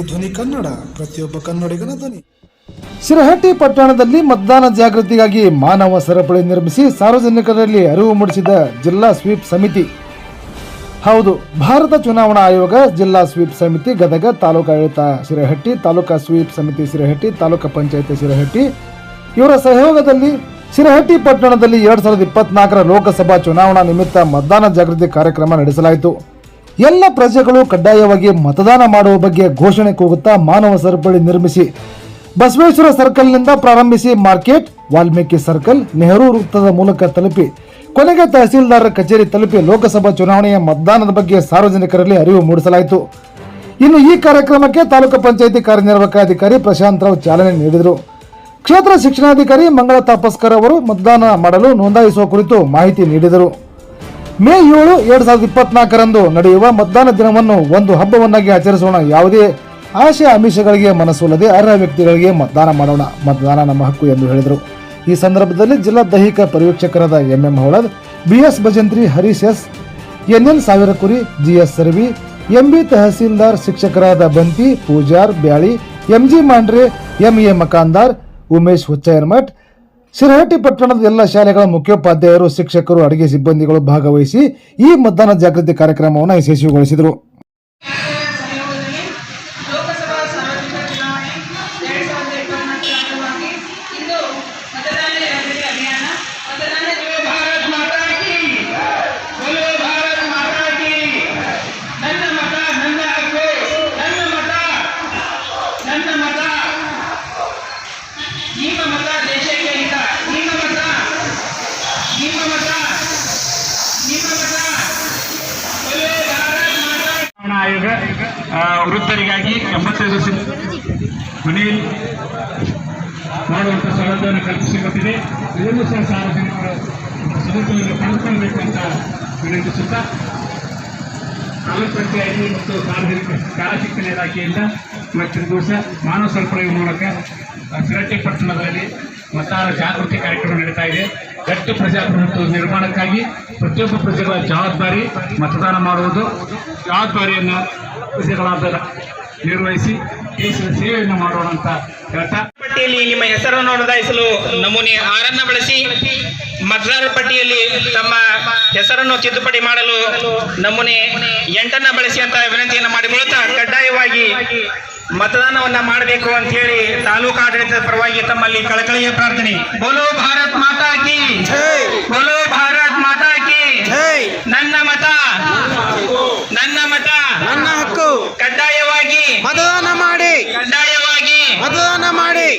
ಧ್ವನಿಸಿ ಧ್ವನಿ ಕನ್ನಡ, ಪ್ರತಿಯೊಬ್ಬ ಕನ್ನಡಿಗನ ಧ್ವನಿ. ಶಿರಹಟ್ಟಿ ಪಟ್ಟಣದಲ್ಲಿ ಮತದಾನ ಜಾಗೃತಿಗಾಗಿ ಮಾನವ ಸರಪಳಿ ನಿರ್ಮಿಸಿ ಸಾರ್ವಜನಿಕರಲ್ಲಿ ಅರಿವು ಮೂಡಿಸಿದ ಜಿಲ್ಲಾ ಸ್ವೀಪ್ ಸಮಿತಿ. ಹೌದು, ಭಾರತ ಚುನಾವಣಾ ಆಯೋಗ, ಜಿಲ್ಲಾ ಸ್ವೀಪ್ ಸಮಿತಿ ಗದಗ, ತಾಲೂಕು ಆಡಳಿತ ಶಿರಹಟ್ಟಿ, ತಾಲೂಕಾ ಸ್ವೀಪ್ ಸಮಿತಿ ಶಿರಹಟ್ಟಿ, ತಾಲೂಕು ಪಂಚಾಯತ್ ಶಿರಹಟ್ಟಿ ಇವರ ಸಹಯೋಗದಲ್ಲಿ ಶಿರಹಟ್ಟಿ ಪಟ್ಟಣದಲ್ಲಿ 2024 ಲೋಕಸಭಾ ಚುನಾವಣಾ ನಿಮಿತ್ತ ಮತದಾನ ಜಾಗೃತಿ ಕಾರ್ಯಕ್ರಮ ನಡೆಸಲಾಯಿತು. ಎಲ್ಲ ಪ್ರಜೆಗಳು ಕಡ್ಡಾಯವಾಗಿ ಮತದಾನ ಮಾಡುವ ಬಗ್ಗೆ ಘೋಷಣೆ ಕೂಗುತ್ತಾ ಮಾನವ ಸರಪಳಿ ನಿರ್ಮಿಸಿ ಬಸವೇಶ್ವರ ಸರ್ಕಲ್ನಿಂದ ಪ್ರಾರಂಭಿಸಿ ಮಾರ್ಕೆಟ್, ವಾಲ್ಮೀಕಿ ಸರ್ಕಲ್, ನೆಹರು ವೃತ್ತದ ಮೂಲಕ ತಲುಪಿ ಕೊನೆಗೆ ತಹಸೀಲ್ದಾರ್ ಕಚೇರಿ ತಲುಪಿ ಲೋಕಸಭಾ ಚುನಾವಣೆಯ ಮತದಾನದ ಬಗ್ಗೆ ಸಾರ್ವಜನಿಕರಲ್ಲಿ ಅರಿವು ಮೂಡಿಸಲಾಯಿತು. ಇನ್ನು ಈ ಕಾರ್ಯಕ್ರಮಕ್ಕೆ ತಾಲೂಕು ಪಂಚಾಯಿತಿ ಕಾರ್ಯನಿರ್ವಾಹಕ ಅಧಿಕಾರಿ ಪ್ರಶಾಂತ್ ರಾವ್ ಚಾಲನೆ ನೀಡಿದರು. ಕ್ಷೇತ್ರ ಶಿಕ್ಷಣಾಧಿಕಾರಿ ಮಂಗಳ ತಾಪಸ್ಕರ್ ಅವರು ಮತದಾನ ಮಾಡಲು ನೋಂದಾಯಿಸುವ ಕುರಿತು ಮಾಹಿತಿ ನೀಡಿದರು. ಮೇ 7, 2024 ನಡೆಯುವ ಮತದಾನ ದಿನವನ್ನು ಒಂದು ಹಬ್ಬವನ್ನಾಗಿ ಆಚರಿಸೋಣ. ಯಾವುದೇ ಆಶೆ ಆಮಿಷಗಳಿಗೆ ಮನಸೋಲ್ಲದೆ ಅರ್ಹ ವ್ಯಕ್ತಿಗಳಿಗೆ ಮತದಾನ ಮಾಡೋಣ. ಮತದಾನ ನಮ್ಮ ಹಕ್ಕು ಎಂದು ಹೇಳಿದರು. ಈ ಸಂದರ್ಭದಲ್ಲಿ ಜಿಲ್ಲಾ ದೈಹಿಕ ಪರ್ಯವೇಕ್ಷಕರಾದ MM Houlad, BS Bhajantri, Harish S, NN Savirakuri, GS Sarvi, MB Tahsildar ಶಿಕ್ಷಕರಾದ ಬಂತಿ, ಪೂಜಾರ್, ಬ್ಯಾಳಿ, ಎಂಜಿ ಮಾಂಡ್ರೆ, ಎಂಎ ಮಕಾಂದಾರ್, ಉಮೇಶ್ ಹುಚ್ಚಯ್ಯನಮಠ್, ಶಿರಹಟ್ಟಿ ಪಟ್ಟಣದ ಎಲ್ಲ ಶಾಲೆಗಳ ಮುಖ್ಯೋಪಾಧ್ಯಾಯರು, ಶಿಕ್ಷಕರು, ಅಡುಗೆ ಸಿಬ್ಬಂದಿಗಳು ಭಾಗವಹಿಸಿ ಈ ಮತದಾನ ಜಾಗೃತಿ ಕಾರ್ಯಕ್ರಮವನ್ನು ಯಶಸ್ವಿಗೊಳಿಸಿದರು. ಆಯೋಗ ವೃದ್ಧರಿಗಾಗಿ 85 ವರ್ಷ ಮನೆಯಲ್ಲಿ ಮಾಡುವಂಥ ಸೌಲಭ್ಯವನ್ನು ಕಲ್ಪಿಸಿಕೊಟ್ಟಿದೆ. ಇದನ್ನು ಸಹ ಸಾರ್ವಜನಿಕರು ಸದುಪಯೋಗ ಪಡೆದುಕೊಳ್ಬೇಕು ಅಂತ ವಿನಂತಿಸುತ್ತಾ ತಾಲೂಕು ಪಂಚಾಯಿತಿ ಮತ್ತು ಸಾರ್ವಜನಿಕ ಶಾಲಾ ಶಿಕ್ಷಣ ಇಲಾಖೆಯಿಂದ ಇವತ್ತಿನ ದಿವಸ ಮಾನವ ಸರಪಳಿ ಮೂಲಕ ಶಿರಹಟ್ಟಿ ಪಟ್ಟಣದಲ್ಲಿ ಮತದಾರ ಜಾಗೃತಿ ಕಾರ್ಯಕ್ರಮ ನಡೀತಾ ಇದೆ. ಗಟ್ಟಿ ಪ್ರಜಾಪ್ರಭುತ್ವ ನಿರ್ಮಾಣಕ್ಕಾಗಿ ಪ್ರತಿಯೊಬ್ಬ ಪ್ರಜೆಗಳ ಜವಾಬ್ದಾರಿ ಮತದಾನ ಮಾಡುವುದು. ಜವಾಬ್ದಾರಿಯನ್ನು ಪ್ರಜೆಗಳಾದ ನಿರ್ವಹಿಸಿ ದೇಶದ ಸೇವೆಯನ್ನು ಮಾಡೋಣ ಅಂತ ಹೇಳ್ತಾ, ಪಟ್ಟಿಯಲ್ಲಿ ನಿಮ್ಮ ಹೆಸರನ್ನು ನೋಂದಾಯಿಸಲು ನಮೂನೆ 6 ಬಳಸಿ, ಮತದಾರರ ಪಟ್ಟಿಯಲ್ಲಿ ತಮ್ಮ ಹೆಸರನ್ನು ತಿದ್ದುಪಡಿ ಮಾಡಲು ನಮೂನೆ 8 ಬಳಸಿ ಅಂತ ವಿನಂತಿಯನ್ನು ಮಾಡಿಕೊಳ್ಳುತ್ತಾ ಕಡ್ಡಾಯವಾಗಿ ಮತದಾನವನ್ನ ಮಾಡಬೇಕು ಅಂತ ಹೇಳಿ ತಾಲೂಕು ಆಡಳಿತದ ಪರವಾಗಿ ತಮ್ಮಲ್ಲಿ ಕಳಕಳಿಯ ಪ್ರಾರ್ಥನೆ. ಬೋಲೋ ಭಾರತ್ ಮಾತಾ ಕಿ ಜೈ, ಬೋಲೋ ಭಾರತ್ ಮಾತಾ ಕಿ ಜೈ. ನನ್ನ ಮತ ನನ್ನ ಮತ ನನ್ನ ಹಕ್ಕು. ಕಡ್ಡಾಯವಾಗಿ ಮತದಾನ ಮಾಡಿ, ಕಡ್ಡಾಯವಾಗಿ ಮತದಾನ ಮಾಡಿ.